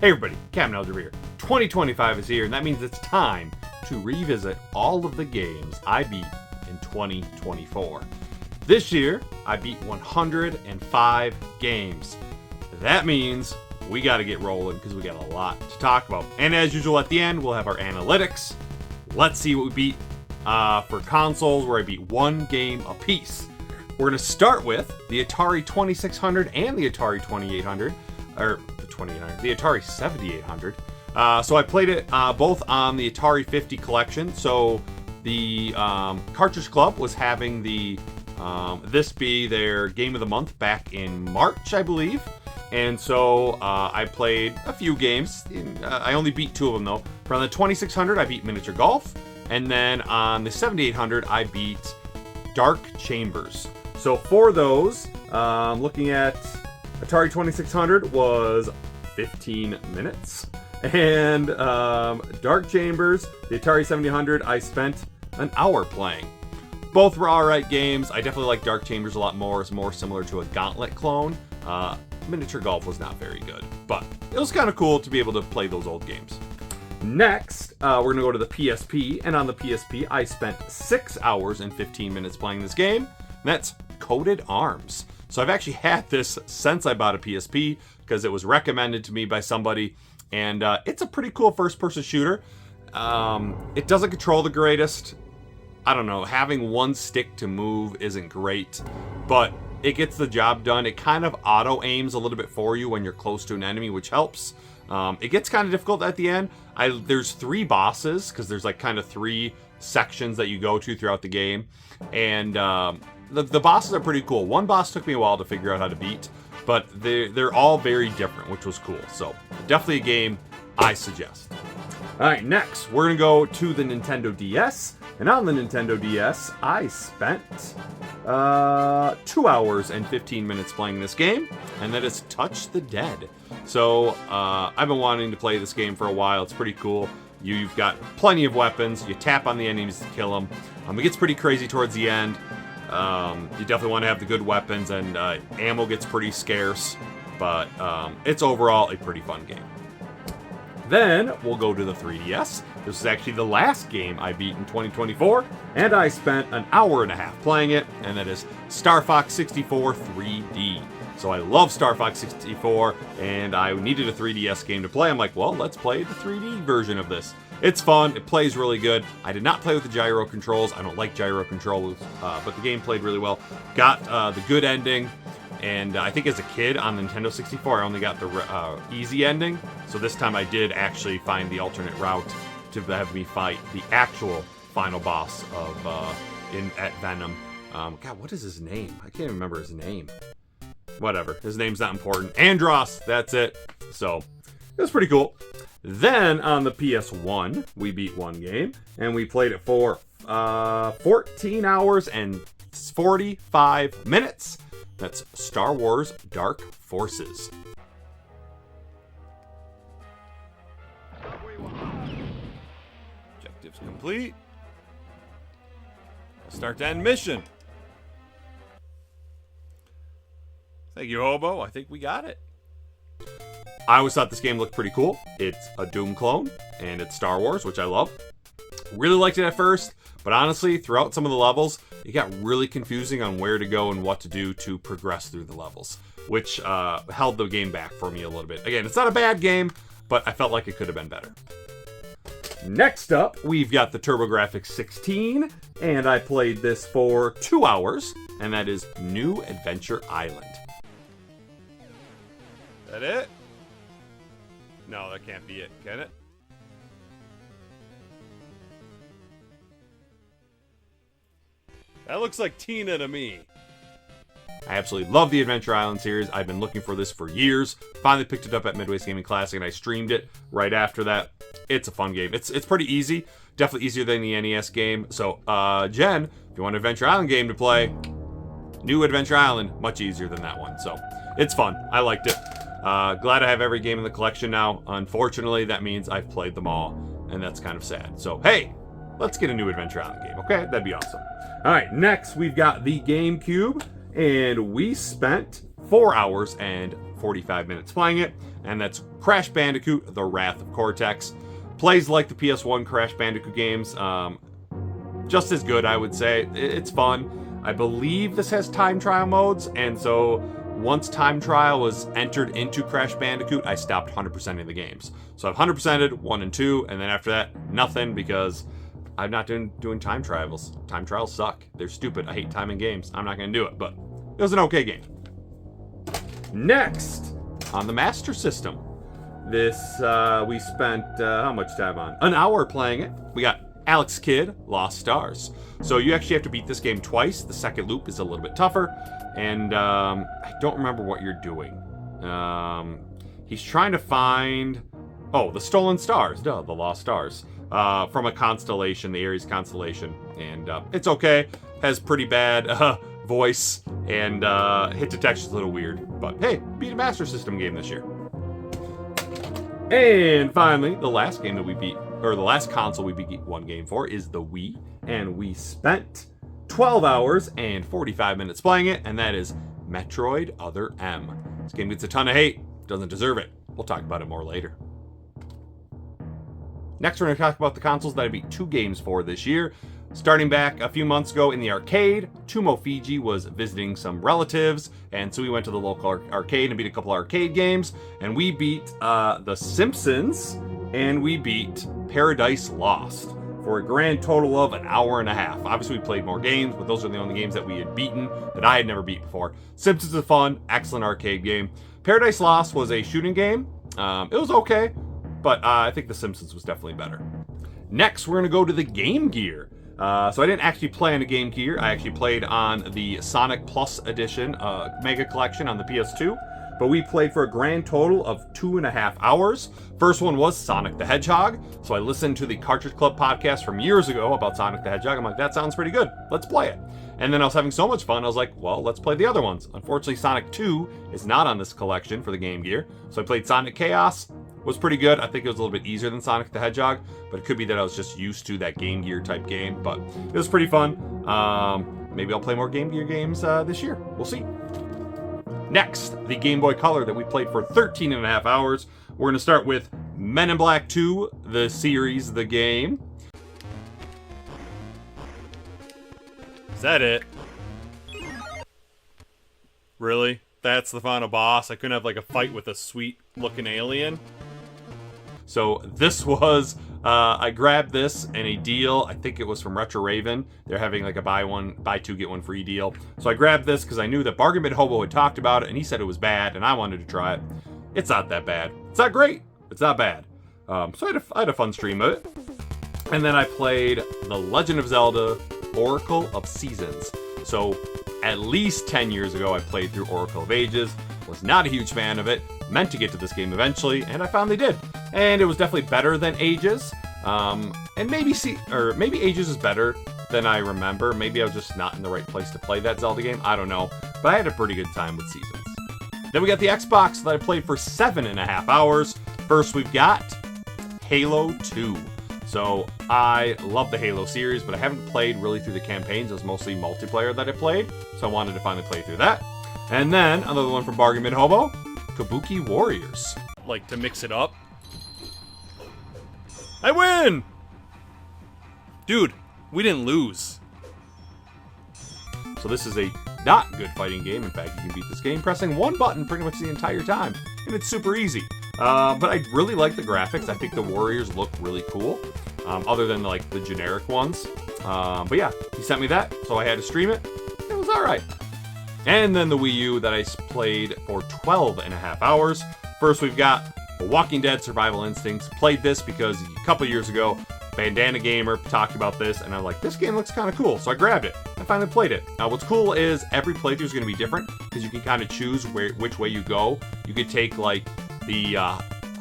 Hey everybody, Captain Algebra here. 2025 is here, and that means it's time to revisit all of the games I beat in 2024. This year, I beat 105 games. That means we got to get rolling because we got a lot to talk about. And as usual, at the end, we'll have our analytics. Let's see what we beat for consoles, where I beat one game apiece. We're going to start with the Atari 2600 and the Atari 2800, or the 2800, the Atari 7800. So I played it both on the Atari 50 collection. So the Cartridge Club was having the this be their game of the month back in March, I believe. And so I played a few games. I only beat two of them though. For on the 2600, I beat Miniature Golf, and then on the 7800, I beat Dark Chambers. So for those, looking at Atari 2600 was 15 minutes. And Dark Chambers, the Atari 7800, I spent an hour playing. Both were alright games. I definitely like Dark Chambers a lot more. It's more similar to a Gauntlet clone. Miniature Golf was not very good, but it was kind of cool to be able to play those old games. Next, we're going to go to the PSP, and on the PSP, I spent 6 hours and 15 minutes playing this game. That's Coded Arms. So I've actually had this since I bought a PSP because it was recommended to me by somebody, and it's a pretty cool first-person shooter. It doesn't control the greatest. I don't know, having one stick to move isn't great, but it gets the job done. It kind of auto-aims a little bit for you when you're close to an enemy, which helps. It gets kind of difficult at the end. There's 3 bosses, because there's like kind of 3 sections that you go to throughout the game, and the bosses are pretty cool. One boss took me a while to figure out how to beat, but they're all very different, which was cool. So definitely a game I suggest. All right, next we're gonna go to the Nintendo DS, and on the Nintendo DS, I spent 2 hours and 15 minutes playing this game, and that is Touch the Dead. So I've been wanting to play this game for a while. It's pretty cool. You've got plenty of weapons. You tap on the enemies to kill them. It gets pretty crazy towards the end. You definitely want to have the good weapons, and ammo gets pretty scarce, but it's overall a pretty fun game. Then we'll go to the 3DS. This is actually the last game I beat in 2024, and I spent an hour and a half playing it, and that is Star Fox 64 3D. So I love Star Fox 64, and I needed a 3DS game to play. I'm like, well, let's play the 3D version of this. It's fun. It plays really good. I did not play with the gyro controls. I don't like gyro controls, but the game played really well. Got the good ending. And I think as a kid on Nintendo 64, I only got the easy ending. So this time I did actually find the alternate route to have me fight the actual final boss of at Venom. God, what is his name? I can't remember his name. Whatever. His name's not important. Andros, that's it. So it was pretty cool. Then on the PS1, we beat one game, and we played it for 14 hours and 45 minutes. That's Star Wars Dark Forces. Objectives complete. Start to end mission. Thank you, Hobo. I think we got it. I always thought this game looked pretty cool. It's a Doom clone, and it's Star Wars, which I love. Really liked it at first, but honestly, throughout some of the levels, it got really confusing on where to go and what to do to progress through the levels, which held the game back for me a little bit. Again, it's not a bad game, but I felt like it could have been better. Next up, we've got the TurboGrafx 16, and I played this for 2 hours, and that is New Adventure Island. That it? No, that can't be it, can it? That looks like Tina to me. I absolutely love the Adventure Island series. I've been looking for this for years. Finally picked it up at Midway's Gaming Classic, and I streamed it right after that. It's a fun game. It's pretty easy. Definitely easier than the NES game. So, Jen, if you want an Adventure Island game to play, New Adventure Island, much easier than that one. So, it's fun. I liked it. Glad I have every game in the collection now. Unfortunately, that means I've played them all, and that's kind of sad. So, hey, let's get a New Adventure Island game, okay? That'd be awesome. All right, next we've got the GameCube, and we spent 4 hours and 45 minutes playing it, and that's Crash Bandicoot: The Wrath of Cortex. Plays like the PS1 Crash Bandicoot games, just as good, I would say. It's fun. I believe this has time trial modes, and so once time trial was entered into Crash Bandicoot, I stopped 100%ing the games. So I've 100%ed 1 and 2, and then after that, nothing, because I'm not doing time trials. Time trials suck. They're stupid. I hate time in games. I'm not going to do it, but it was an okay game. Next, on the Master System. This, we spent, how much time on? An hour playing it. We got Alex Kidd, Lost Stars. So you actually have to beat this game twice. The second loop is a little bit tougher. And I don't remember what you're doing. He's trying to find... Oh, the Stolen Stars. Duh, the Lost Stars. From a constellation, the Aries constellation. And it's okay. Has pretty bad voice. And hit detection's a little weird. But hey, beat a Master System game this year. And finally, the last game that we beat, or the last console we beat one game for, is the Wii. And we spent 12 hours and 45 minutes playing it, and that is Metroid Other M. This game gets a ton of hate. Doesn't deserve it. We'll talk about it more later. Next, we're going to talk about the consoles that I beat 2 games for this year. Starting back a few months ago in the arcade, Tumo Fiji was visiting some relatives, and so we went to the local arcade and beat a couple arcade games, and we beat The Simpsons, and we beat Paradise Lost for a grand total of an hour and a half. Obviously, we played more games, but those are the only games that we had beaten that I had never beat before. Simpsons is a fun, excellent arcade game. Paradise Lost was a shooting game. It was okay, but I think The Simpsons was definitely better. Next, we're going to go to the Game Gear. So I didn't actually play on a Game Gear. I actually played on the Sonic Plus Edition Mega Collection on the PS2. But we played for a grand total of 2.5 hours. First one was Sonic the Hedgehog. So I listened to the Cartridge Club podcast from years ago about Sonic the Hedgehog. I'm like, that sounds pretty good. Let's play it. And then I was having so much fun, I was like, well, let's play the other ones. Unfortunately, Sonic 2 is not on this collection for the Game Gear. So I played Sonic Chaos. Was pretty good. I think it was a little bit easier than Sonic the Hedgehog, but it could be that I was just used to that Game Gear type game, but it was pretty fun. Maybe I'll play more Game Gear games this year. We'll see. Next, the Game Boy Color that we played for 13.5 hours. We're going to start with Men in Black 2, the series, the game. Is that it? Really? That's the final boss? I couldn't have like a fight with a sweet looking alien? So this was, I grabbed this in a deal. I think it was from Retro Raven. They're having like a buy 2 get 1 free deal. So I grabbed this because I knew that Bargain Bin Hobo had talked about it and he said it was bad and I wanted to try it. It's not that bad. It's not great. It's not bad. So I had a fun stream of it. And then I played The Legend of Zelda Oracle of Seasons. So at least 10 years ago, I played through Oracle of Ages. Was not a huge fan of it. Meant to get to this game eventually, and I finally did. And it was definitely better than Ages. And maybe Ages is better than I remember. Maybe I was just not in the right place to play that Zelda game. I don't know. But I had a pretty good time with Seasons. Then we got the Xbox that I played for 7.5 hours. First, we've got Halo 2. So I love the Halo series, but I haven't played really through the campaigns. It was mostly multiplayer that I played, so I wanted to finally play through that. And then another one from Bargain Bin Hobo, Kabuki Warriors. Like to mix it up. I win! Dude, we didn't lose. So this is a not good fighting game. In fact, you can beat this game pressing one button pretty much the entire time, and it's super easy. But I really like the graphics. I think the Warriors look really cool, other than like the generic ones. But yeah, he sent me that, so I had to stream it. It was all right. And then the Wii U that I played for 12.5 hours. First, we've got The Walking Dead Survival Instincts. Played this because a couple years ago, Bandana Gamer talked about this, and I'm like, this game looks kind of cool, so I grabbed it. I finally played it. Now, what's cool is every playthrough is going to be different, because you can kind of choose which way you go. You could take, like, the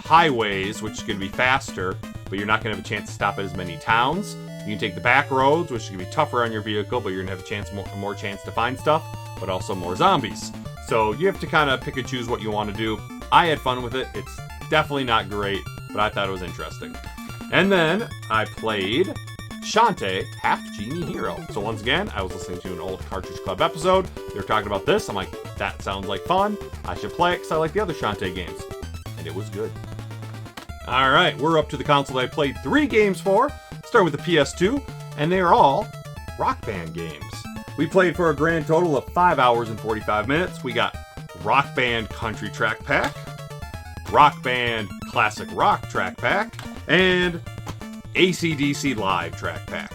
highways, which is going to be faster, but you're not going to have a chance to stop at as many towns. You can take the back roads, which is going to be tougher on your vehicle, but you're going to have more chance to find stuff, but also more zombies. So you have to kind of pick and choose what you want to do. I had fun with it. It's definitely not great, but I thought it was interesting. And then I played Shantae, Half Genie Hero. So once again, I was listening to an old Cartridge Club episode. They were talking about this. I'm like, that sounds like fun. I should play it because I like the other Shantae games. And it was good. Alright, we're up to the console that I played 3 games for. Starting with the PS2, and they are all Rock Band games. We played for a grand total of 5 hours and 45 minutes. We got Rock Band Country Track Pack, Rock Band Classic Rock Track Pack, and AC/DC Live Track Pack.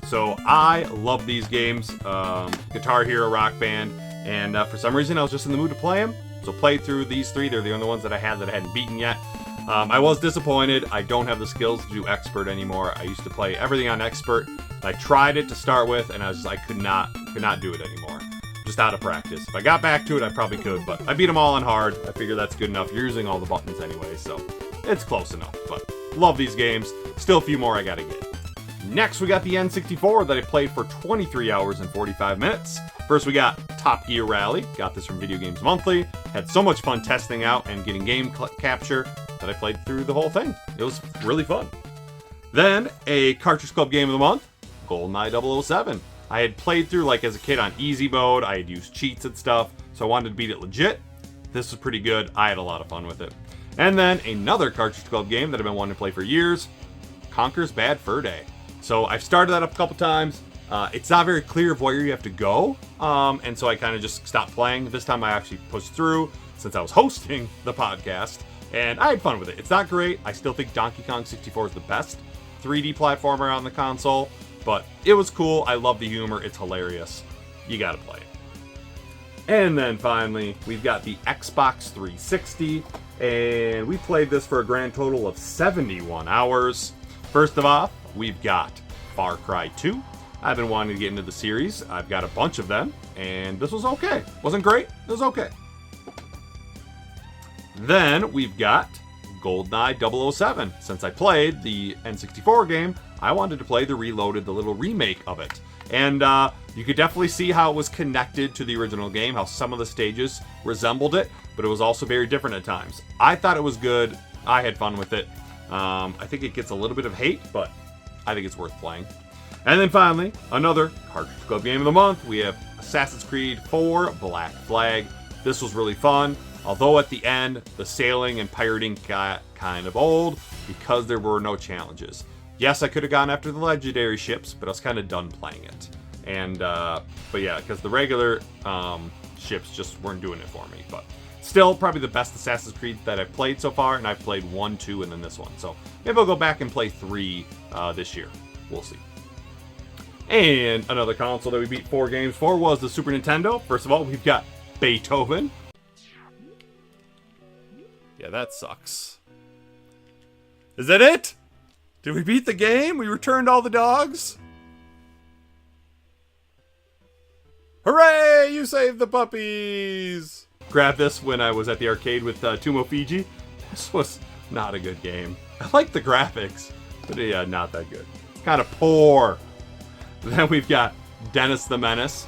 So I love these games, Guitar Hero, Rock Band, and for some reason I was just in the mood to play them. So played through these 3. They're the only ones that I had that I hadn't beaten yet. I was disappointed. I don't have the skills to do Expert anymore. I used to play everything on Expert. I tried it to start with, and I could not do it anymore. Just out of practice. If I got back to it, I probably could, but I beat them all on hard. I figure that's good enough. You're using all the buttons anyway, so it's close enough. But love these games. Still a few more I gotta get. Next, we got the N64 that I played for 23 hours and 45 minutes. First, we got Top Gear Rally. Got this from Video Games Monthly. Had so much fun testing out and getting game capture that I played through the whole thing. It was really fun. Then, a Cartridge Club Game of the Month, GoldenEye 007. I had played through, like, as a kid on easy mode. I had used cheats and stuff, so I wanted to beat it legit. This was pretty good. I had a lot of fun with it. And then, another Cartridge Club game that I've been wanting to play for years, Conker's Bad Fur Day. So, I've started that up a couple times. It's not very clear of where you have to go, and so I kind of just stopped playing. This time I actually pushed through, since I was hosting the podcast, and I had fun with it. It's not great. I still think Donkey Kong 64 is the best 3D platformer on the console, but it was cool. I love the humor. It's hilarious. You gotta play it. And then finally, we've got the Xbox 360, and we played this for a grand total of 71 hours. First of all, we've got Far Cry 2. I've been wanting to get into the series. I've got a bunch of them, and this was okay. Wasn't great, it was okay. Then we've got GoldenEye 007. Since I played the N64 game, I wanted to play the Reloaded, the little remake of it. And you could definitely see how it was connected to the original game, how some of the stages resembled it, but it was also very different at times. I thought it was good. I had fun with it. I think it gets a little bit of hate, but I think it's worth playing. And then finally, another Cartridge Club Game of the Month. We have Assassin's Creed 4 Black Flag. This was really fun, although at the end, the sailing and pirating got kind of old because there were no challenges. Yes, I could have gone after the legendary ships, but I was kind of done playing it. And, but yeah, because the regular ships just weren't doing it for me. But still, probably the best Assassin's Creed that I've played so far, and I've played 1, 2, and then this one. So maybe I'll go back and play 3 this year. We'll see. And another console that we beat 4 games for was the Super Nintendo. First of all, we've got Beethoven. Yeah, that sucks. Is that it? Did we beat the game? We returned all the dogs? Hooray! You saved the puppies! Grabbed this when I was at the arcade with Tumo Fiji. This was not a good game. I like the graphics, but yeah, not that good. Kind of poor. Then we've got Dennis the Menace.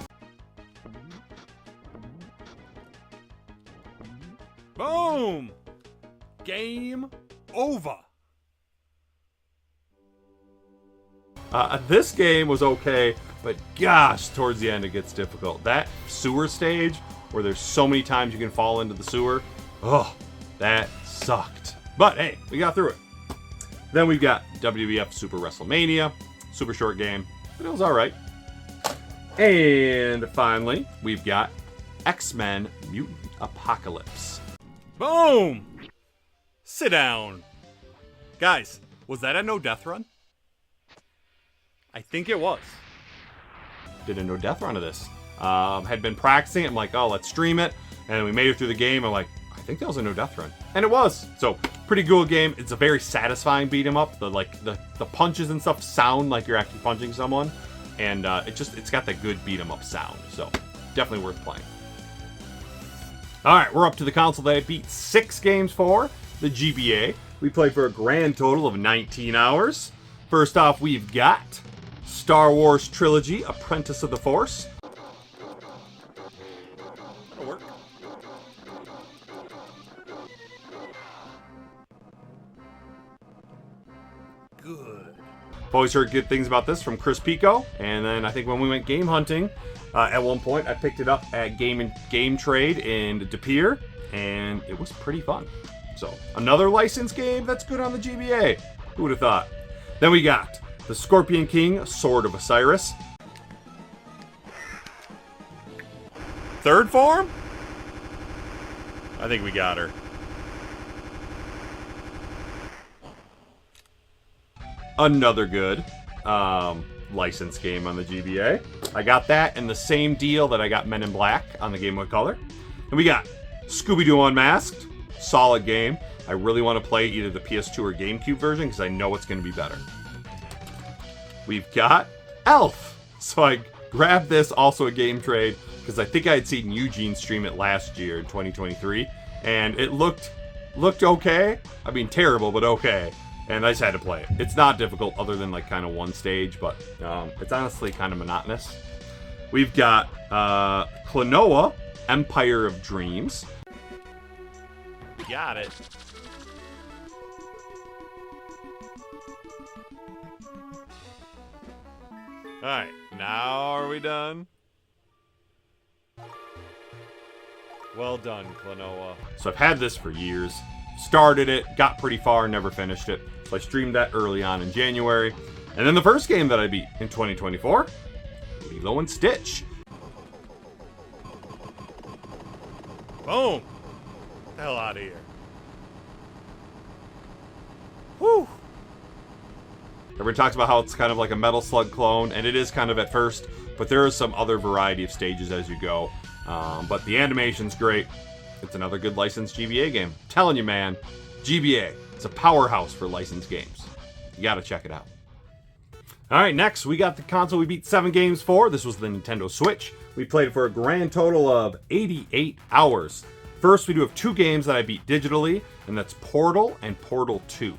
Boom! Game over. This game was okay, but gosh, towards the end it gets difficult. That sewer stage, where there's so many times you can fall into the sewer, oh, that sucked. But hey, we got through it. Then we've got WWF Super WrestleMania. Super short game, but it was alright. And finally, we've got X-Men Mutant Apocalypse. Boom! Sit down. Guys, was that a no-death run? I think it was. Did a no-death run of this. Had been practicing it. I'm like, oh, let's stream it. And we made it through the game. I'm like, I think that was a no-death run. And it was. So, pretty cool game. It's a very satisfying beat 'em up. The punches and stuff sound like you're actually punching someone. And it's got that good beat 'em up sound. So, definitely worth playing. Alright, we're up to the console that I beat 6 games for, the GBA. We played for a grand total of 19 hours. First off, we've got Star Wars Trilogy, Apprentice of the Force. That'll work. Good. I've always heard good things about this from Chris Pico, and then I think when we went game hunting, at one point I picked it up at Game Trade in De Pere, and it was pretty fun. So, another licensed game that's good on the GBA. Who would have thought? Then we got the Scorpion King, Sword of Osiris. Third form? I think we got her. Another good licensed game on the GBA. I got that in the same deal that I got Men in Black on the Game Boy Color. And we got Scooby-Doo Unmasked. Solid game. I really want to play either the PS2 or GameCube version because I know it's going to be better. We've got Elf. So I grabbed this also a Game Trade because I think I had seen Eugene stream it last year in 2023. And it looked okay. I mean, terrible, but okay. And I just had to play it. It's not difficult other than like kind of one stage, but it's honestly kind of monotonous. We've got Klonoa, Empire of Dreams. Got it. Alright, now are we done? Well done, Klonoa. So I've had this for years. Started it, got pretty far, never finished it. So I streamed that early on in January. And then the first game that I beat in 2024, Lilo and Stitch. Boom! Get the hell out of here. Whew! Everyone talks about how it's kind of like a Metal Slug clone, and it is kind of at first, but there is some other variety of stages as you go. But the animation's great. It's another good licensed GBA game. I'm telling you, man, GBA, it's a powerhouse for licensed games. You gotta check it out. Alright, next we got the console we beat 7 games for. This was the Nintendo Switch. We played it for a grand total of 88 hours. First, we do have 2 games that I beat digitally, and that's Portal and Portal 2.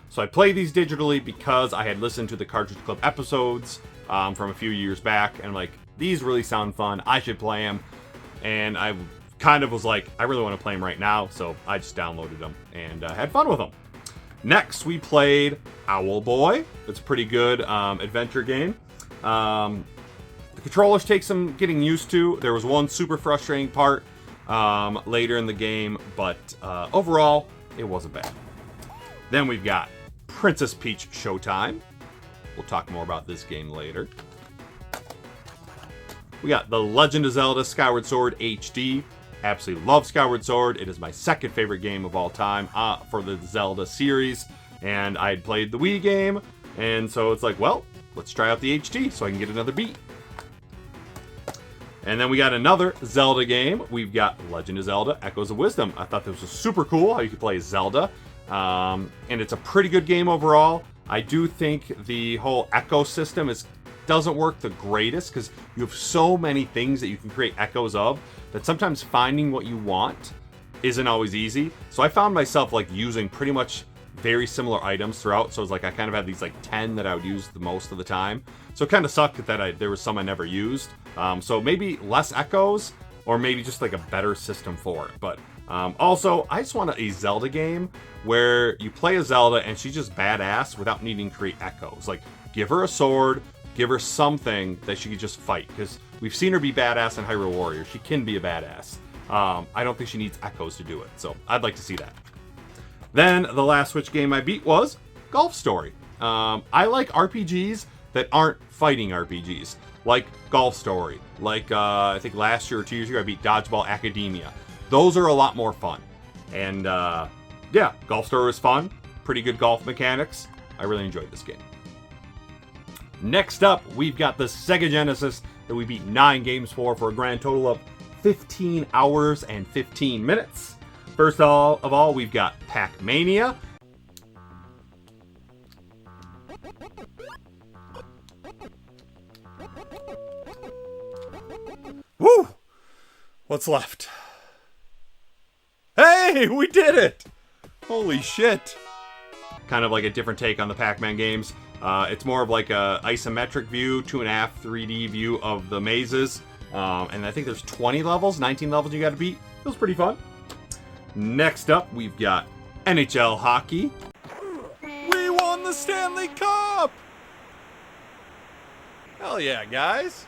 So I played these digitally because I had listened to the Cartridge Club episodes from a few years back, and like, these really sound fun. I should play them. And I kind of was like, I really want to play them right now, so I just downloaded them and had fun with them. Next, we played Owlboy. It's a pretty good adventure game. The controllers take some getting used to. There was one super frustrating part later in the game, but overall, it wasn't bad. Then we've got Princess Peach Showtime. We'll talk more about this game later. We got The Legend of Zelda Skyward Sword HD. Absolutely love Skyward Sword. It is my second favorite game of all time for the Zelda series. And I had played the Wii game, and so it's like, well, let's try out the HD so I can get another beat. And then we got another Zelda game. We've got Legend of Zelda Echoes of Wisdom. I thought this was super cool how you could play Zelda. And it's a pretty good game overall. I do think the whole echo system doesn't work the greatest because you have so many things that you can create echoes of that sometimes finding what you want isn't always easy. So I found myself like using pretty much very similar items throughout. So it's like I kind of had these like 10 that I would use the most of the time. So it kind of sucked that there was some I never used. So maybe less echoes or maybe just like a better system for it. But also, I just want a Zelda game where you play a Zelda and she's just badass without needing to create echoes. Like, give her a sword, give her something that she could just fight. Because we've seen her be badass in Hyrule Warriors. She can be a badass. I don't think she needs echoes to do it. So I'd like to see that. Then the last Switch game I beat was Golf Story. I like RPGs that aren't fighting RPGs. Like Golf Story. Like, I think last year or 2 years ago, I beat Dodgeball Academia. Those are a lot more fun. And, yeah, Golf Story was fun. Pretty good golf mechanics. I really enjoyed this game. Next up, we've got the Sega Genesis that we beat 9 games for a grand total of 15 hours and 15 minutes. First of all, we've got Pac-Mania. Woo! What's left? Hey, we did it! Holy shit. Kind of like a different take on the Pac-Man games. It's more of like a isometric view, 2.5 3D view of the mazes. And I think there's 20 levels, 19 levels you gotta beat. It was pretty fun. Next up, we've got NHL Hockey. We won the Stanley Cup! Hell yeah, guys.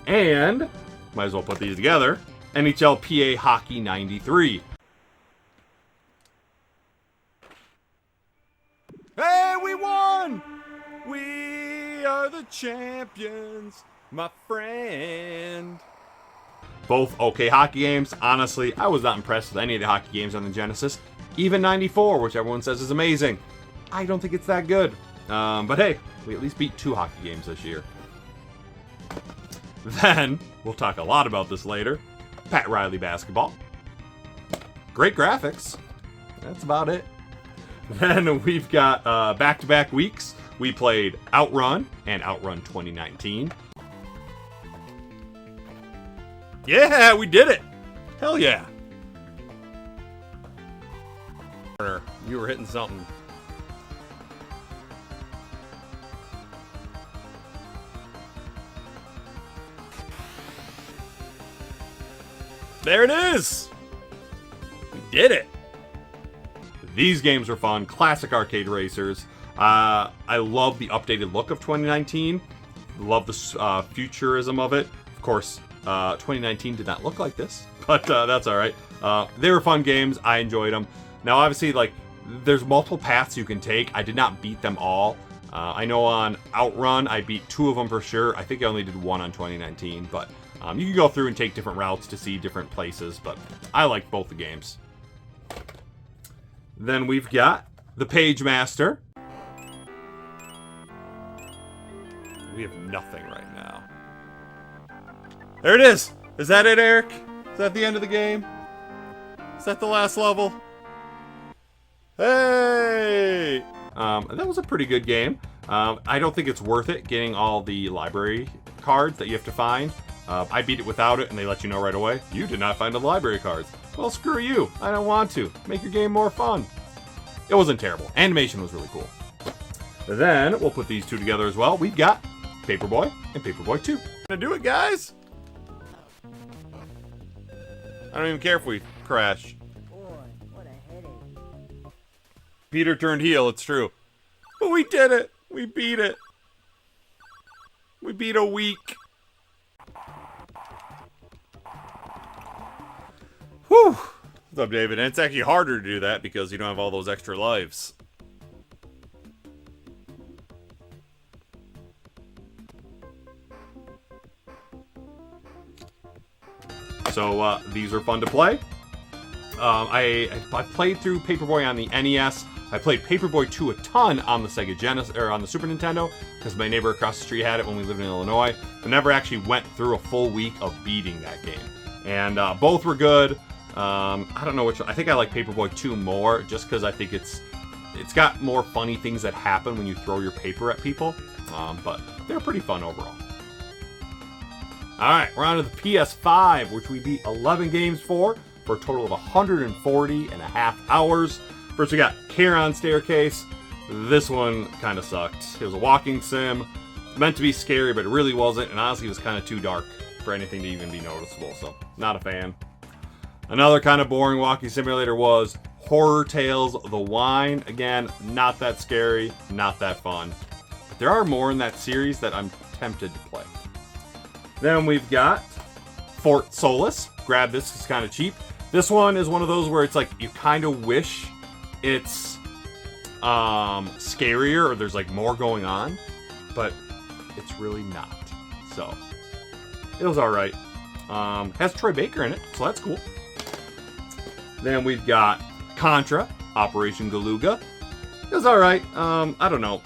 And, might as well put these together, NHL PA Hockey 93. Hey, we won! We are the champions, my friend. Both okay hockey games. Honestly, I was not impressed with any of the hockey games on the Genesis. Even 94, which everyone says is amazing. I don't think it's that good. But hey, we at least beat 2 hockey games this year. Then, we'll talk a lot about this later. Pat Riley basketball. Great graphics. That's about it. Then we've got back-to-back weeks. We played Outrun and Outrun 2019. Yeah, we did it. Hell yeah. You were hitting something. There it is. We did it. These games are fun. Classic arcade racers. I love the updated look of 2019. Love the futurism of it. Of course, 2019 did not look like this, but that's all right. They were fun games. I enjoyed them. Now, obviously, like, there's multiple paths you can take. I did not beat them all. I know on Outrun, I beat 2 of them for sure. I think I only did 1 on 2019, but you can go through and take different routes to see different places, but I liked both the games. Then we've got the Page Master. We have nothing right now. There it is! Is that it, Eric? Is that the end of the game? Is that the last level? Hey! That was a pretty good game. I don't think it's worth it getting all the library cards that you have to find. I beat it without it, and they let you know right away. You did not find the library cards. Well, screw you. I don't want to. Make your game more fun. It wasn't terrible. Animation was really cool. Then, we'll put these 2 together as well. We've got Paperboy and Paperboy 2. Gonna do it, guys? I don't even care if we crash. Boy, what a headache. Peter turned heel, it's true. But we did it. We beat it. We beat a week. Whew. What's up, David? And it's actually harder to do that because you don't have all those extra lives. So these are fun to play. I played through Paperboy on the NES. I played Paperboy 2 a ton on the Sega Genesis or on the Super Nintendo because my neighbor across the street had it when we lived in Illinois. But never actually went through a full week of beating that game. And both were good. I don't know which. I think I like Paperboy 2 more just because I think it's got more funny things that happen when you throw your paper at people. But they're pretty fun overall. Alright, we're on to the PS5, which we beat 11 games for a total of 140 and a half hours. First we got Charon Staircase. This one kind of sucked. It was a walking sim. Meant to be scary, but it really wasn't, and honestly it was kind of too dark for anything to even be noticeable, so not a fan. Another kind of boring walking simulator was Horror Tales The Wine. Again, not that scary, not that fun. But there are more in that series that I'm tempted to play. Then we've got Fort Solis. Grab this, it's kind of cheap. This one is one of those where it's like you kind of wish it's scarier or there's like more going on, but it's really not. So it was alright. Has Troy Baker in it, so that's cool. Then we've got Contra, Operation Galuga. It was alright. I don't know.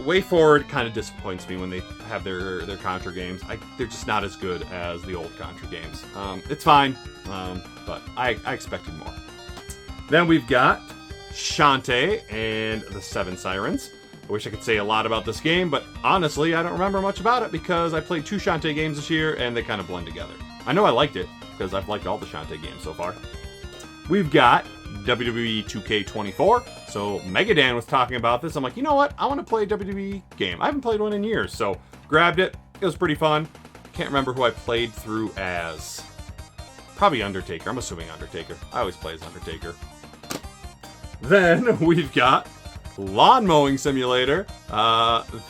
Way Forward kind of disappoints me when they have their Contra games. They're just not as good as the old Contra games. It's fine, but I expected more. Then we've got Shantae and the Seven Sirens. I wish I could say a lot about this game, but honestly, I don't remember much about it because I played 2 Shantae games this year and they kind of blend together. I know I liked it because I've liked all the Shantae games so far. We've got WWE 2K24. So Megadan was talking about this. I'm like, you know what? I want to play a WWE game. I haven't played one in years, so grabbed it. It was pretty fun. Can't remember who I played through as. Probably Undertaker. I'm assuming Undertaker. I always play as Undertaker. Then we've got Lawn Mowing Simulator.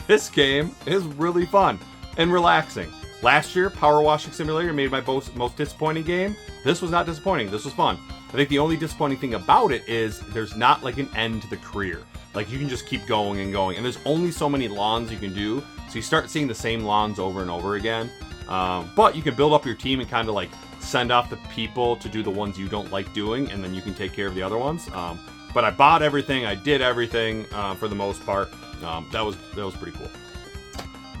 This game is really fun and relaxing. Last year, Power Washing Simulator made my most disappointing game. This was not disappointing. This was fun. I think the only disappointing thing about it is there's not like an end to the career. Like you can just keep going and going, and there's only so many lawns you can do, so you start seeing the same lawns over and over again. But you can build up your team and kind of like send off the people to do the ones you don't like doing, and then you can take care of the other ones. But I bought everything, I did everything for the most part. That was pretty cool.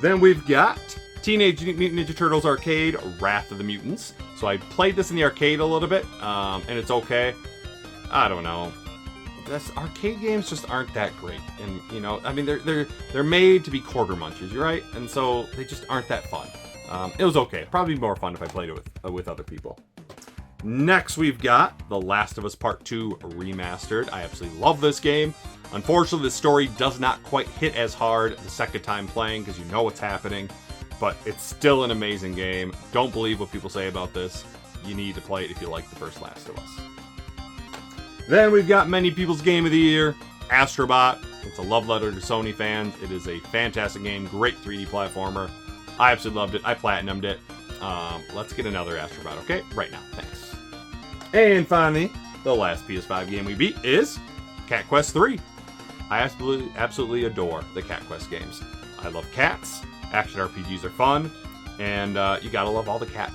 Then we've got Teenage Mutant Ninja Turtles Arcade, Wrath of the Mutants. So I played this in the arcade a little bit, and it's okay. I don't know. Arcade games just aren't that great, and you know, I mean, they're made to be quarter munchers, right? And so they just aren't that fun. It was okay. Probably more fun if I played it with other people. Next, we've got The Last of Us Part 2 Remastered. I absolutely love this game. Unfortunately, the story does not quite hit as hard the second time playing because you know what's happening, but it's still an amazing game. Don't believe what people say about this. You need to play it if you like the first Last of Us. Then we've got many people's game of the year, Astrobot. It's a love letter to Sony fans. It is a fantastic game, great 3D platformer. I absolutely loved it. I platinumed it. Let's get another Astrobot, okay? Right now, thanks. And finally, the last PS5 game we beat is Cat Quest 3. I absolutely adore the Cat Quest games. I love cats, action RPGs are fun, and you gotta love all the cat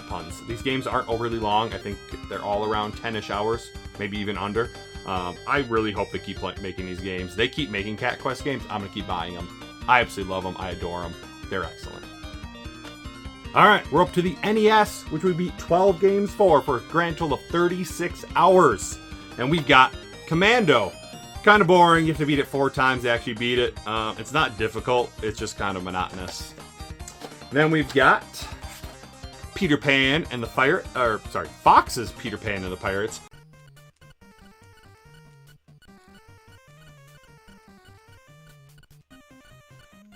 puns. These games aren't overly long. I think they're all around 10-ish hours, maybe even under. I really hope they keep making these games. They keep making Cat Quest games, I'm gonna keep buying them. I absolutely love them. I adore them. They're excellent. Alright, we're up to the NES, which we beat 12 games for a grand total of 36 hours. And we've got Commando. Kind of boring. You have to beat it 4 times to actually beat it. It's not difficult. It's just kind of monotonous. Then we've got Peter Pan and the Fox's Peter Pan and the Pirates.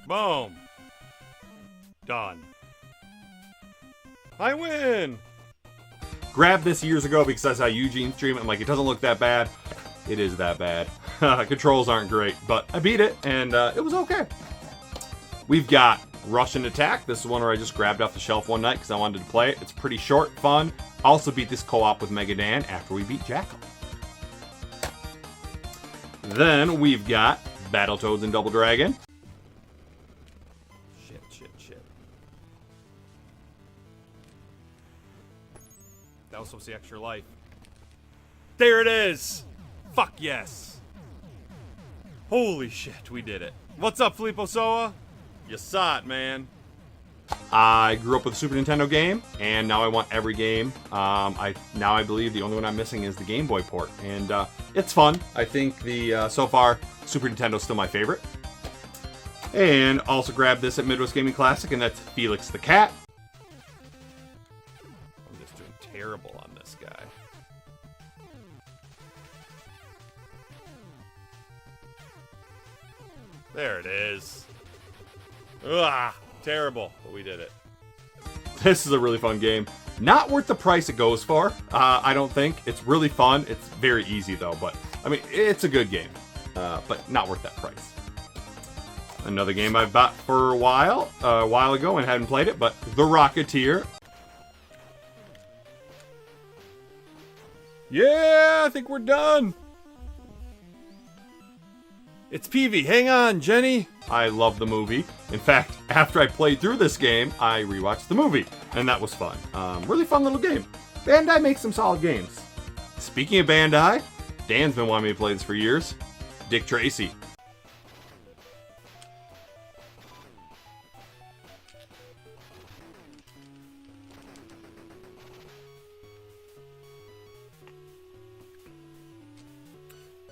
Boom. Done. I win! Grabbed this years ago because I saw Eugene stream it. I'm like, it doesn't look that bad. It is that bad. Controls aren't great, but I beat it, and it was okay. We've got Russian Attack. This is one where I just grabbed off the shelf one night because I wanted to play it. It's pretty short, fun. Also beat this co-op with Mega Dan after we beat Jackal. Then we've got Battletoads and Double Dragon. Shit. That was supposed to be extra life. There it is! Fuck yes! Holy shit, we did it. What's up, Filippo Soa? You saw it, man. I grew up with a Super Nintendo game, and now I want every game. I believe the only one I'm missing is the Game Boy port, and it's fun. I think so far, Super Nintendo's still my favorite. And also grabbed this at Midwest Gaming Classic, and that's Felix the Cat. I'm just doing terrible on this guy. There it is. Ugh, terrible, but we did it. This is a really fun game. Not worth the price it goes for, I don't think. It's really fun. It's very easy, though, but, I mean, it's a good game, but not worth that price. Another game I bought for a while ago and hadn't played it, but The Rocketeer. Yeah, I think we're done. It's Peavy. Hang on, Jenny. I love the movie. In fact, after I played through this game, I rewatched the movie, and that was fun. Really fun little game. Bandai makes some solid games. Speaking of Bandai, Dan's been wanting me to play this for years. Dick Tracy.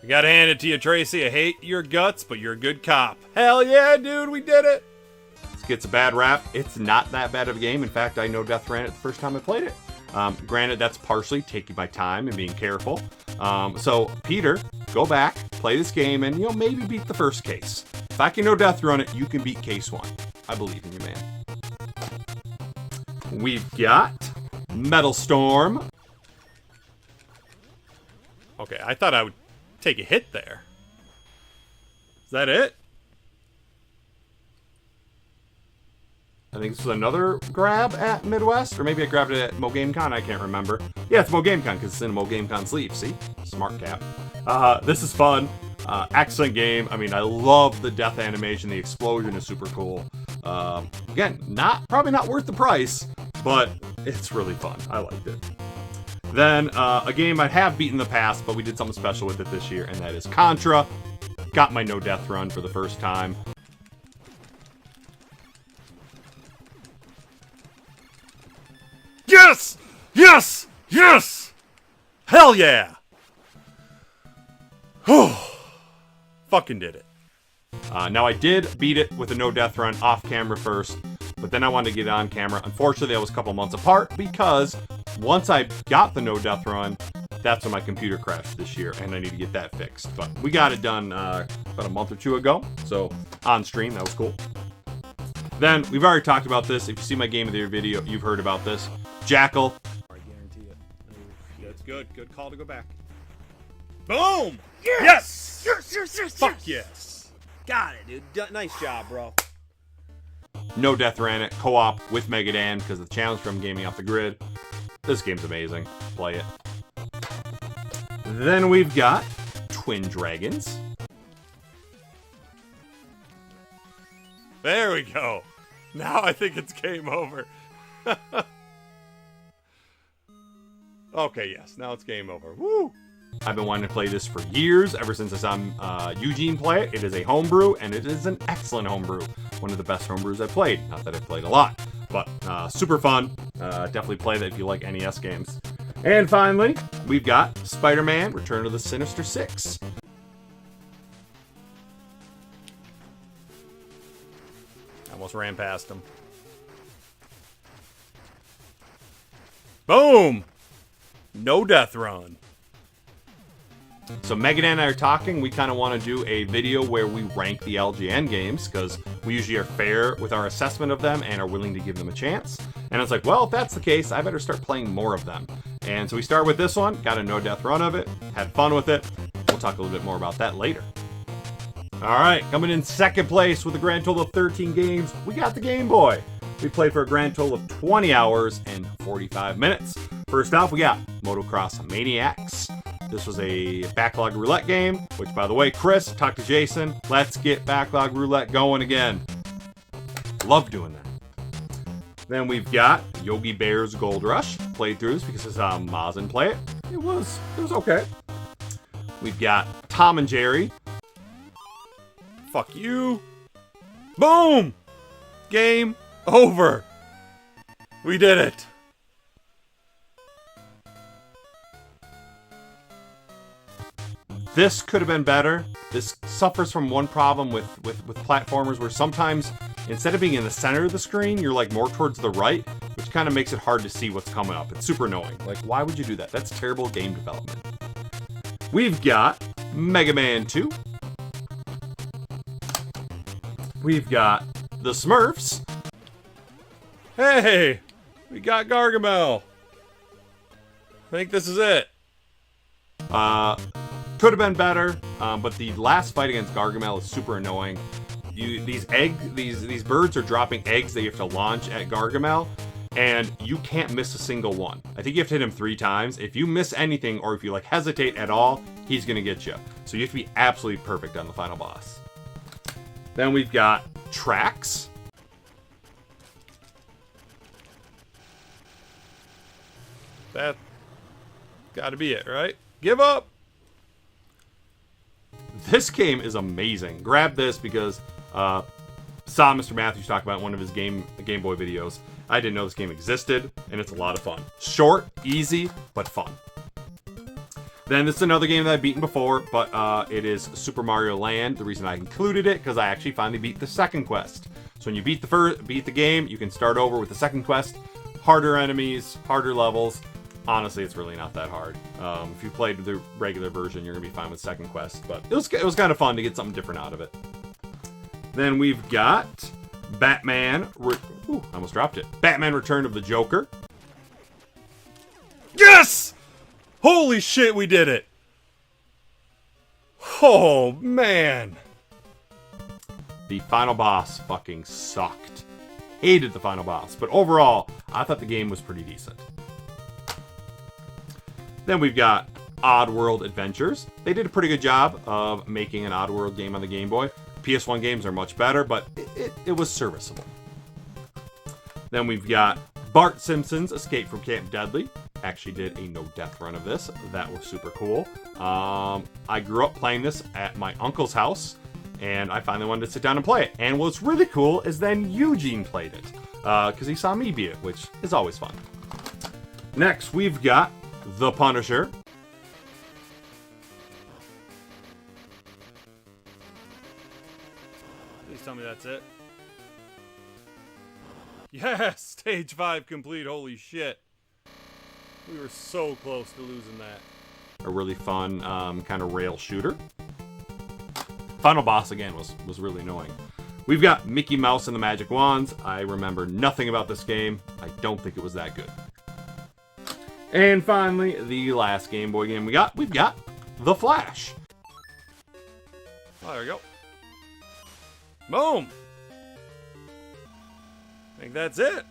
I gotta hand it to you, Tracy. I hate your guts, but you're a good cop. Hell yeah, dude, we did it! This gets a bad rap. It's not that bad of a game. In fact, I no death ran it the first time I played it. Granted, that's partially taking my time and being careful. So, Peter, go back, play this game, and, maybe beat the first case. If I can no death run it, you can beat case 1. I believe in you, man. We've got Metal Storm. Okay, I thought I would take a hit there. Is that it? I think this was another grab at Midwest, or maybe I grabbed it at Mo Game Con, I can't remember. Yeah, it's Mo Game Con, because it's in a Mo Game Con sleeve, see? Smart cap. This is fun. Excellent game. I mean, I love the death animation. The explosion is super cool. Again, probably not worth the price, but it's really fun. I liked it. Then, a game I have beaten in the past, but we did something special with it this year, and that is Contra. Got my no death run for the first time. Yes! Yes! Yes! Hell yeah! Fucking did it. Now I did beat it with a no death run off camera first, but then I wanted to get it on camera. Unfortunately, that was a couple months apart because once I got the no death run, that's when my computer crashed this year, and I need to get that fixed. But we got it done about a month or two ago, so on stream, that was cool. Then, we've already talked about this. If you see my Game of the Year video, you've heard about this. Jackal. I guarantee it. That's good. Good call to go back. Boom! Yes! Yes! Fuck yes! Got it, dude. Nice job, bro. No death ran it. Co-op with Megadan because of the challenge from Gaming Off the Grid. This game's amazing. Play it. Then we've got Twin Dragons. There we go. Now I think it's game over. Okay, yes. Now it's game over. Woo! I've been wanting to play this for years, ever since I saw Eugene play it. It is a homebrew, and it is an excellent homebrew. One of the best homebrews I've played. Not that I've played a lot, but super fun. Definitely play that if you like NES games. And finally, we've got Spider-Man: Return of the Sinister Six. Almost ran past him. Boom! No death run. So Megadan and I are talking. We kind of want to do a video where we rank the LGN games because we usually are fair with our assessment of them and are willing to give them a chance. And it's like, well, if that's the case, I better start playing more of them. And so we start with this one. Got a no death run of it. Had fun with it. We'll talk a little bit more about that later. All right, coming in second place with a grand total of 13 games, we got the Game Boy. We played for a grand total of 20 hours and 45 minutes. First off, we got Motocross Maniacs. This was a backlog roulette game, which, by the way, Chris, talk to Jason. Let's get backlog roulette going again. Love doing that. Then we've got Yogi Bear's Gold Rush. Played through this because I saw Mazen play it. It was okay. We've got Tom and Jerry. Fuck you. Boom! Game over. We did it. This could have been better. This suffers from one problem with platformers where sometimes instead of being in the center of the screen, you're like more towards the right, which kind of makes it hard to see what's coming up. It's super annoying. Like, why would you do that? That's terrible game development. We've got Mega Man 2. We've got the Smurfs. Hey, we got Gargamel. I think this is it. Could have been better, but the last fight against Gargamel is super annoying. These birds are dropping eggs that you have to launch at Gargamel, and you can't miss a single one. I think you have to hit him 3 times. If you miss anything, or if you like hesitate at all, he's gonna get you. So you have to be absolutely perfect on the final boss. Then we've got Tracks. That gotta be it, right? Give up! This game is amazing. Grab this because saw Mr. Matthews talk about one of his Game Boy videos. I didn't know this game existed, and it's a lot of fun. Short, easy, but fun. Then this is another game that I've beaten before, but it is Super Mario Land. The reason I included it, because I actually finally beat the second quest. So when you beat the game, you can start over with the second quest. Harder enemies, harder levels. Honestly, it's really not that hard. If you played the regular version, you're gonna be fine with second quest. But it was kind of fun to get something different out of it. Then we've got Batman. I almost dropped it. Batman: Return of the Joker. Yes! Holy shit, we did it! Oh man, The final boss fucking sucked. Hated the final boss. But overall, I thought the game was pretty decent. Then we've got Oddworld Adventures. They did a pretty good job of making an Oddworld game on the Game Boy. PS1 games are much better, but it was serviceable. Then we've got Bart Simpson's Escape from Camp Deadly. Actually did a no-death run of this. That was super cool. I grew up playing this at my uncle's house, and I finally wanted to sit down and play it. And what's really cool is then Eugene played it, because he saw me beat it, which is always fun. Next, we've got The Punisher. Please tell me that's it. Yes, stage 5 complete. Holy shit. We were so close to losing that. A really fun kind of rail shooter. Final boss again was really annoying. We've got Mickey Mouse and the Magic Wands. I remember nothing about this game. I don't think it was that good. And finally, the last Game Boy game we've got The Flash. Oh, there we go. Boom! I think that's it.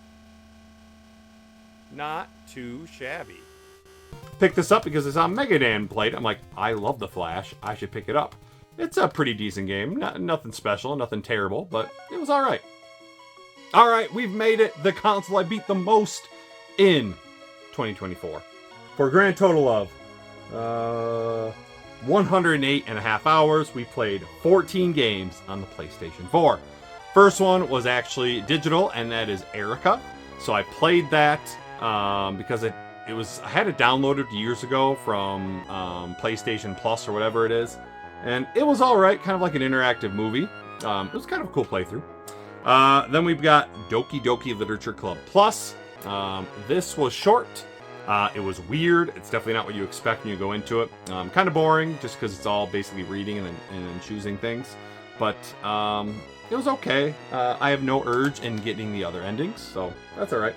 Not too shabby. Picked this up because I saw Megadan played. I'm like, I love The Flash. I should pick it up. It's a pretty decent game. Nothing special, nothing terrible, but it was alright. Alright, we've made it. The console I beat the most in 2024. For a grand total of 108.5 hours, we played 14 games on the PlayStation 4. First one was actually digital, and that is Erica. So I played that because I had it downloaded years ago from PlayStation Plus or whatever it is. And it was alright, kind of like an interactive movie. It was kind of a cool playthrough. Then we've got Doki Doki Literature Club Plus. This was short. It was weird. It's definitely not what you expect when you go into it. Kind of boring, just because it's all basically reading and then choosing things. But it was okay. I have no urge in getting the other endings, so that's alright.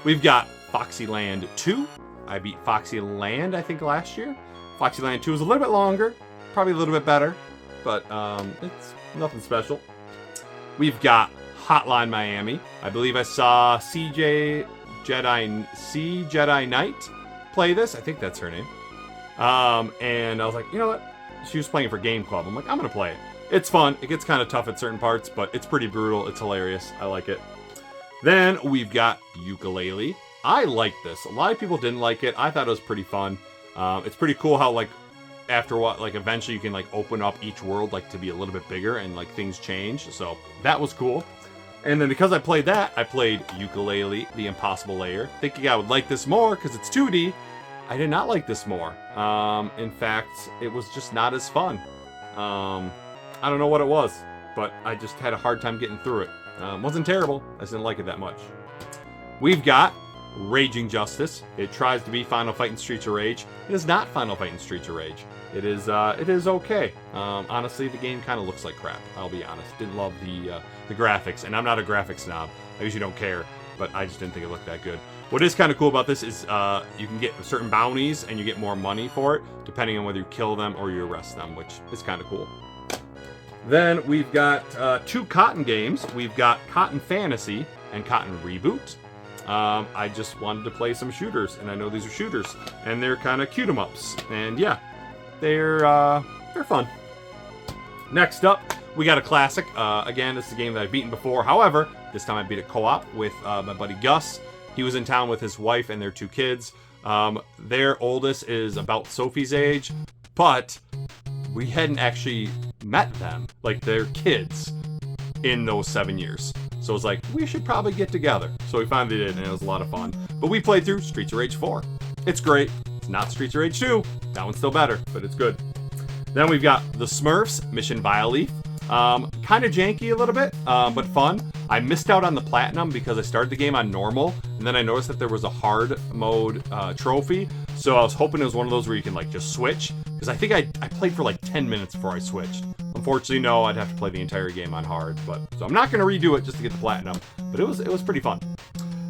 We've got Foxyland 2. I beat Foxyland, I think, last year. Foxyland 2 is a little bit longer, probably a little bit better, but it's nothing special. We've got Hotline Miami. I believe I saw C Jedi Knight play this. I think that's her name. And I was like, you know what? She was playing it for Game Club. I'm like, I'm gonna play it. It's fun. It gets kind of tough at certain parts, but it's pretty brutal. It's hilarious. I like it. Then we've got Ukulele. I like this. A lot of people didn't like it. I thought it was pretty fun. It's pretty cool how, like, after what, like, eventually you can, like, open up each world, like, to be a little bit bigger and, like, things change. So that was cool. And then because I played that, I played Ukulele, The Impossible Layer. Thinking I would like this more because it's 2D. I did not like this more. In fact, it was just not as fun. I don't know what it was, but I just had a hard time getting through it. Wasn't terrible. I just didn't like it that much. We've got Raging Justice. It tries to be Final Fight and Streets of Rage. It is not Final Fight and Streets of Rage. It is okay. Honestly, the game kind of looks like crap. I'll be honest. Didn't love the graphics, and I'm not a graphics snob. I usually don't care, but I just didn't think it looked that good. What is kind of cool about this is you can get certain bounties, and you get more money for it, depending on whether you kill them or you arrest them, which is kind of cool. Then we've got 2 Cotton games. We've got Cotton Fantasy and Cotton Reboot. I just wanted to play some shooters, and I know these are shooters, and they're kind of cute 'em ups. And yeah, they're fun. Next up, we got a classic. Again, this is a game that I've beaten before. However, this time I beat it co-op with my buddy Gus. He was in town with his wife and their 2 kids. Their oldest is about Sophie's age, but we hadn't actually met them, like their kids, in those 7 years. So it was like, we should probably get together. So we finally did, and it was a lot of fun. But we played through Streets of Rage 4. It's great. It's not Streets of Rage 2. That one's still better, but it's good. Then we've got The Smurfs, Mission Violleaf. Kind of janky a little bit, but fun. I missed out on the platinum because I started the game on normal, and then I noticed that there was a hard mode trophy. So I was hoping it was one of those where you can, like, just switch, because I think I played for like 10 minutes before I switched. Unfortunately, no, I'd have to play the entire game on hard, but so I'm not going to redo it just to get the platinum, but it was pretty fun.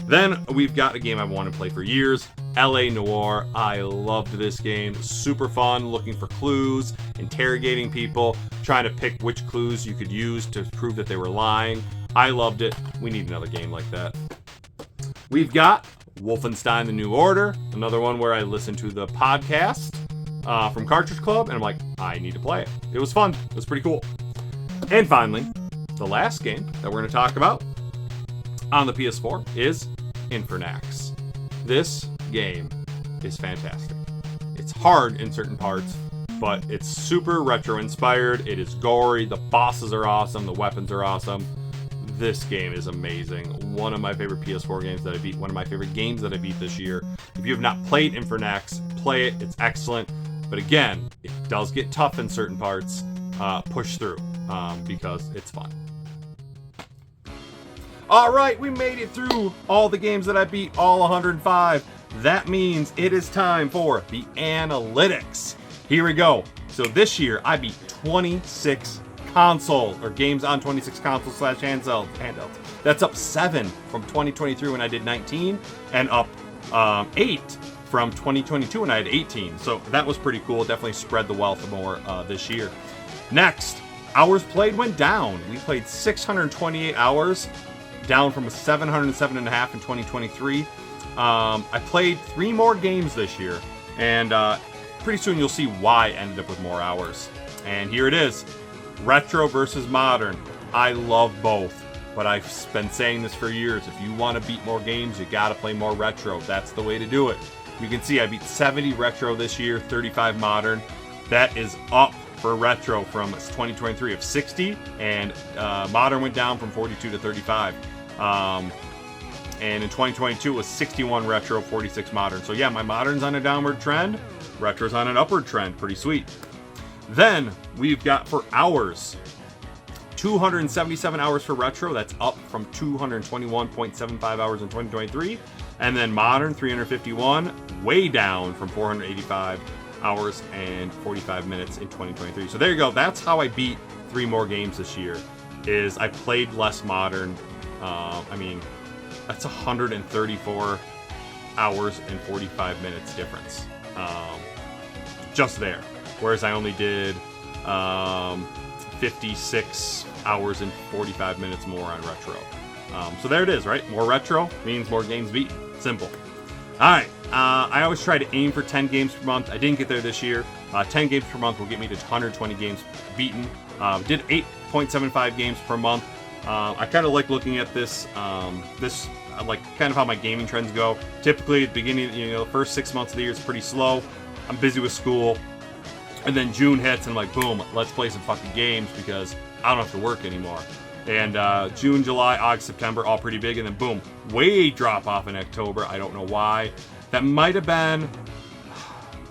Then we've got a game I've wanted to play for years, LA Noire. I loved this game. Super fun, looking for clues, interrogating people, trying to pick which clues you could use to prove that they were lying. I loved it. We need another game like that. We've got Wolfenstein: The New Order, another one where I listened to the podcast from Cartridge Club, and I'm like, I need to play it. It was fun. It was pretty cool. And finally, the last game that we're going to talk about on the PS4 is Infernax. This game is fantastic. It's hard in certain parts, but it's super retro inspired. It is gory. The bosses are awesome. The weapons are awesome. This game is amazing. One of my favorite PS4 games that I beat. One of my favorite games that I beat this year. If you have not played Infernax, play it. It's excellent. But again, it does get tough in certain parts. Push through because it's fun. All right, we made it through all the games that I beat, all 105. That means it is time for the analytics. Here we go. So this year, I beat 26 consoles, or games on 26 consoles / handhelds. That's up 7 from 2023 when I did 19, and up 8 from 2022 when I had 18. So that was pretty cool. Definitely spread the wealth more this year. Next, hours played went down. We played 628 hours, down from 707.5 in 2023. I played 3 more games this year, and pretty soon you'll see why I ended up with more hours. And here it is. Retro versus modern. I love both, but I've been saying this for years. If you want to beat more games, you got to play more retro. That's the way to do it. You can see I beat 70 retro this year, 35 modern. That is up for retro from 2023 of 60, and modern went down from 42 to 35. And in 2022 it was 61 retro, 46 modern. So yeah, my modern's on a downward trend, retro's on an upward trend. Pretty sweet. Then we've got for hours, 277 hours for retro. That's up from 221.75 hours in 2023. And then modern, 351, way down from 485 hours and 45 minutes in 2023. So there you go. That's how I beat 3 more games this year, is I played less modern. That's 134 hours and 45 minutes difference. Just there. Whereas I only did 56 hours and 45 minutes more on retro. So there it is, right? More retro means more games beaten. Simple. All right. I always try to aim for 10 games per month. I didn't get there this year. 10 games per month will get me to 120 games beaten. Did 8.75 games per month. I kind of like looking at this, like kind of how my gaming trends go. Typically, at the beginning, the first 6 months of the year is pretty slow. I'm busy with school. And then June hits and I'm like, boom, let's play some fucking games because I don't have to work anymore. And June, July, August, September, all pretty big. And then boom, way drop off in October. I don't know why. That might have been...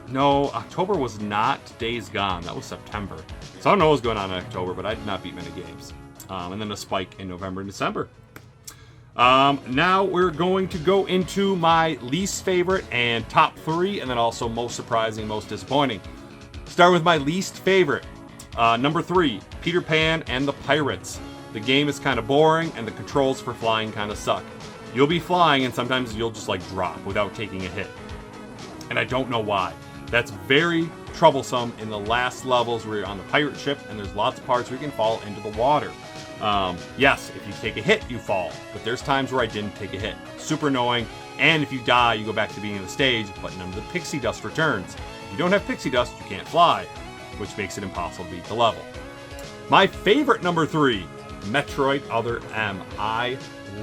No, October was not Days Gone. That was September. So I don't know what was going on in October, but I did not beat many games. And then a spike in November and December. Now we're going to go into my least favorite and top 3, and then also most surprising, most disappointing. Start with my least favorite. Number 3, Peter Pan and the Pirates. The game is kind of boring, and the controls for flying kind of suck. You'll be flying, and sometimes you'll just like drop without taking a hit. And I don't know why. That's very troublesome in the last levels where you're on the pirate ship, and there's lots of parts where you can fall into the water. Yes, if you take a hit, you fall, but there's times where I didn't take a hit. Super annoying, and if you die, you go back to the beginning of the stage, but none of the pixie dust returns. If you don't have pixie dust, you can't fly, which makes it impossible to beat the level. My favorite number 3, Metroid Other M. I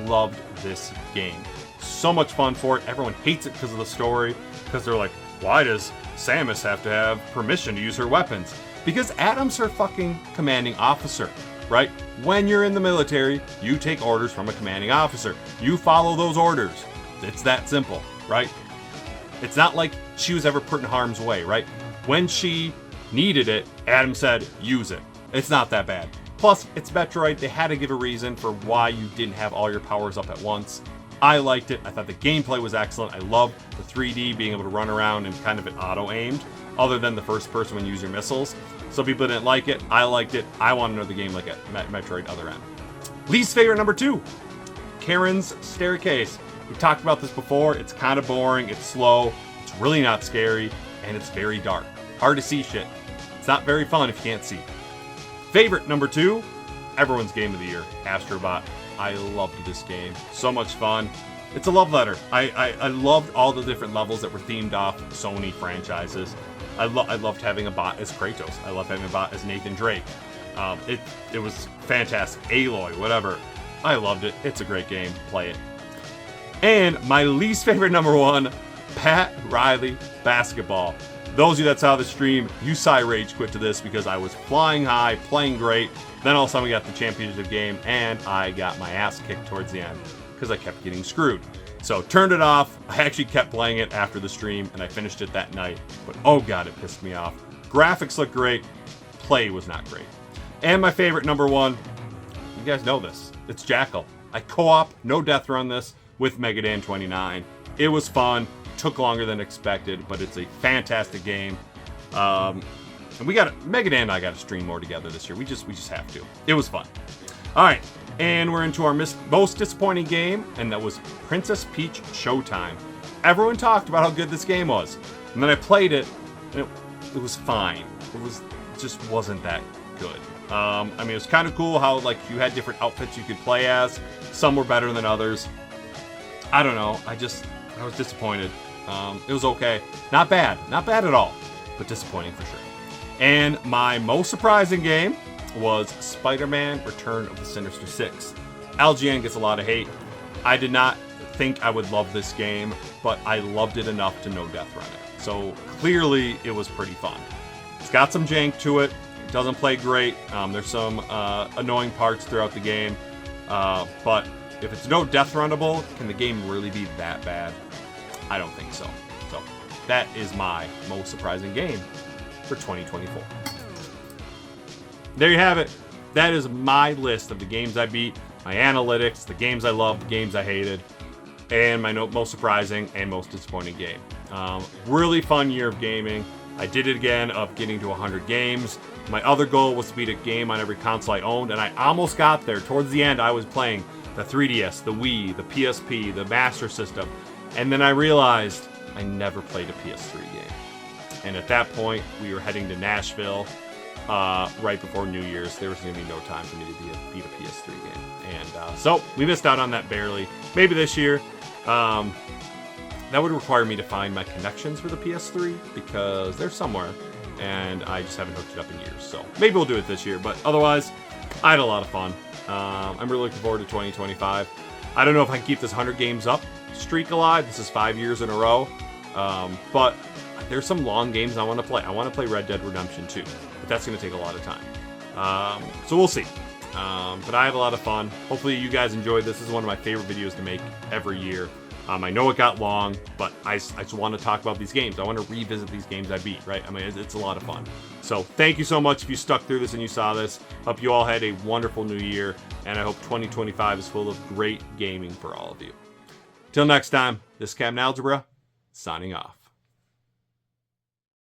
loved this game. So much fun for it. Everyone hates it because of the story, because they're like, why does Samus have to have permission to use her weapons? Because Adam's her fucking commanding officer, right? When you're in the military, you take orders from a commanding officer. You follow those orders. It's that simple, right? It's not like she was ever put in harm's way, right? When she needed it, Adam said, use it. It's not that bad. Plus, it's Metroid. They had to give a reason for why you didn't have all your powers up at once. I liked it. I thought the gameplay was excellent. I loved the 3D, being able to run around and kind of it auto-aimed, other than the first person when you use your missiles. Some people didn't like it. I liked it. I want another game like it. Metroid Other M. Least favorite number 2, Karen's Staircase. We talked about this before. It's kind of boring. It's slow. It's really not scary. And it's very dark. Hard to see shit. It's not very fun if you can't see. Favorite number 2, everyone's game of the year, Astrobot. I loved this game. So much fun. It's a love letter. I loved all the different levels that were themed off Sony franchises. I loved having a bot as Kratos. I loved having a bot as Nathan Drake. It was fantastic. Aloy, whatever. I loved it. It's a great game. Play it. And my least favorite number 1, Pat Riley Basketball. Those of you that saw the stream, you saw I rage quit to this because I was flying high, playing great. Then all of a sudden we got the championship game, and I got my ass kicked towards the end because I kept getting screwed. So turned it off. I actually kept playing it after the stream, and I finished it that night. But oh god, it pissed me off. Graphics looked great. Play was not great. And my favorite number 1, you guys know this. It's Jackal. I co-op, no death run this with Megadan 29. It was fun. Took longer than expected, but it's a fantastic game. And we got Megadan and I got to stream more together this year. We just have to. It was fun. All right, and we're into our most disappointing game, and that was Princess Peach Showtime. Everyone talked about how good this game was, and then I played it, and it was fine. It just wasn't that good. I mean, it was kind of cool how like you had different outfits you could play as. Some were better than others. I don't know. I was disappointed. It was okay. Not bad at all, but disappointing for sure. And my most surprising game was Spider-Man Return of the Sinister Six. LGN gets a lot of hate. I did not think I would love this game, but I loved it enough to no death run it. So clearly it was pretty fun. It's got some jank to it. It doesn't play great. There's some annoying parts throughout the game. But if it's no death runnable, can the game really be that bad? I don't think so. So that is my most surprising game for 2024. There you have it. That is my list of the games I beat, my analytics, the games I loved, the games I hated, and my most surprising and most disappointing game. Really fun year of gaming. I did it again of getting to 100 games. My other goal was to beat a game on every console I owned, and I almost got there. Towards the end, I was playing the 3DS, the Wii, the PSP, the Master System, and then I realized I never played a PS3 game. And at that point, we were heading to Nashville right before New Year's. There was going to be no time for me to beat a PS3 game. And so we missed out on that barely. Maybe this year. That would require me to find my connections for the PS3 because they're somewhere. And I just haven't hooked it up in years. So maybe we'll do it this year. But otherwise, I had a lot of fun. I'm really looking forward to 2025. I don't know if I can keep this 100 games up streak alive. This is 5 years in a row. But there's some long games I want to play. I want to play Red Dead Redemption 2, but that's going to take a lot of time. So we'll see. But I have a lot of fun. Hopefully you guys enjoyed this. This is one of my favorite videos to make every year. I know it got long, but I just want to talk about these games. I want to revisit these games I beat, right? I mean, it's a lot of fun. So thank you so much if you stuck through this and you saw this. Hope you all had a wonderful new year, and I hope 2025 is full of great gaming for all of you. Till next time, this is Captain Algebra, signing off.